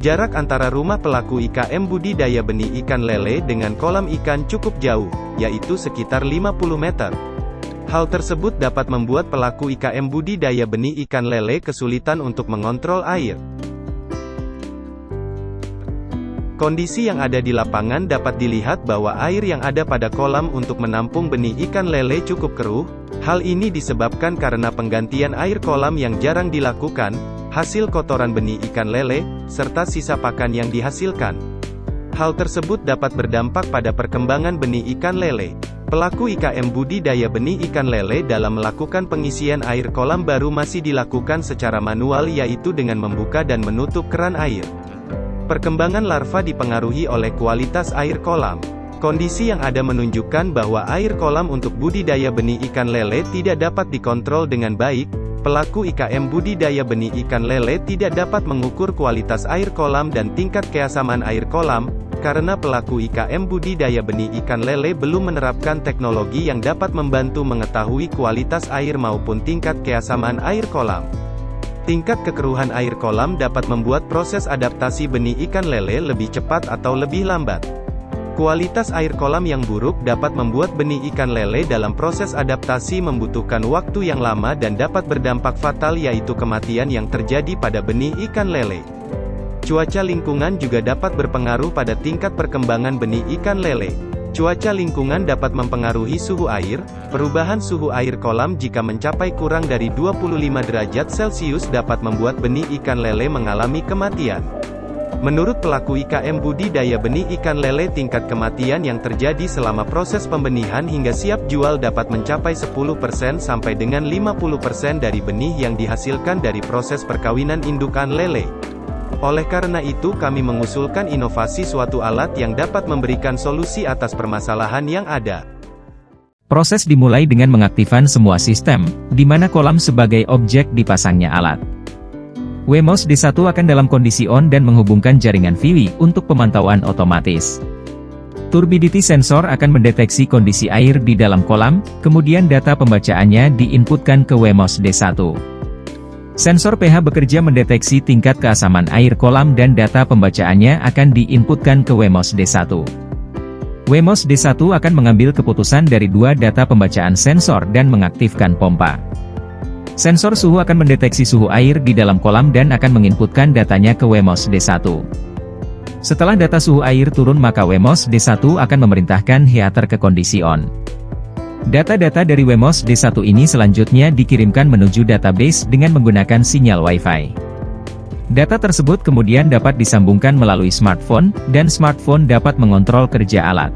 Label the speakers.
Speaker 1: Jarak antara rumah pelaku IKM budidaya benih ikan lele dengan kolam ikan cukup jauh, yaitu sekitar 50 meter. Hal tersebut dapat membuat pelaku IKM budidaya benih ikan lele kesulitan untuk mengontrol air. Kondisi yang ada di lapangan dapat dilihat bahwa air yang ada pada kolam untuk menampung benih ikan lele cukup keruh. Hal ini disebabkan karena penggantian air kolam yang jarang dilakukan, hasil kotoran benih ikan lele, serta sisa pakan yang dihasilkan. Hal tersebut dapat berdampak pada perkembangan benih ikan lele. Pelaku IKM budidaya benih ikan lele dalam melakukan pengisian air kolam baru masih dilakukan secara manual, yaitu dengan membuka dan menutup keran air. Perkembangan larva dipengaruhi oleh kualitas air kolam. Kondisi yang ada menunjukkan bahwa air kolam untuk budidaya benih ikan lele tidak dapat dikontrol dengan baik. Pelaku IKM budidaya benih ikan lele tidak dapat mengukur kualitas air kolam dan tingkat keasaman air kolam, karena pelaku IKM budidaya benih ikan lele belum menerapkan teknologi yang dapat membantu mengetahui kualitas air maupun tingkat keasaman air kolam. Tingkat kekeruhan air kolam dapat membuat proses adaptasi benih ikan lele lebih cepat atau lebih lambat. Kualitas air kolam yang buruk dapat membuat benih ikan lele dalam proses adaptasi membutuhkan waktu yang lama dan dapat berdampak fatal, yaitu kematian yang terjadi pada benih ikan lele. Cuaca lingkungan juga dapat berpengaruh pada tingkat perkembangan benih ikan lele. Cuaca lingkungan dapat mempengaruhi suhu air. Perubahan suhu air kolam jika mencapai kurang dari 25 derajat Celcius dapat membuat benih ikan lele mengalami kematian. Menurut pelaku IKM budidaya benih ikan lele, tingkat kematian yang terjadi selama proses pembenihan hingga siap jual dapat mencapai 10% sampai dengan 50% dari benih yang dihasilkan dari proses perkawinan indukan lele. Oleh karena itu kami mengusulkan inovasi suatu alat yang dapat memberikan solusi atas permasalahan yang ada.
Speaker 2: Proses dimulai dengan mengaktifkan semua sistem, di mana kolam sebagai objek dipasangnya alat. WeMouse D1 akan dalam kondisi on dan menghubungkan jaringan Viwi untuk pemantauan otomatis. Turbidity sensor akan mendeteksi kondisi air di dalam kolam, kemudian data pembacaannya diinputkan ke WeMouse D1. Sensor pH bekerja mendeteksi tingkat keasaman air kolam dan data pembacaannya akan diinputkan ke WeMouse D1. WeMouse D1 akan mengambil keputusan dari dua data pembacaan sensor dan mengaktifkan pompa. Sensor suhu akan mendeteksi suhu air di dalam kolam dan akan menginputkan datanya ke WeMouse D1. Setelah data suhu air turun, maka WeMouse D1 akan memerintahkan heater ke kondisi on. Data-data dari WeMouse D1 ini selanjutnya dikirimkan menuju database dengan menggunakan sinyal Wi-Fi. Data tersebut kemudian dapat disambungkan melalui smartphone, dan smartphone dapat mengontrol kerja alat.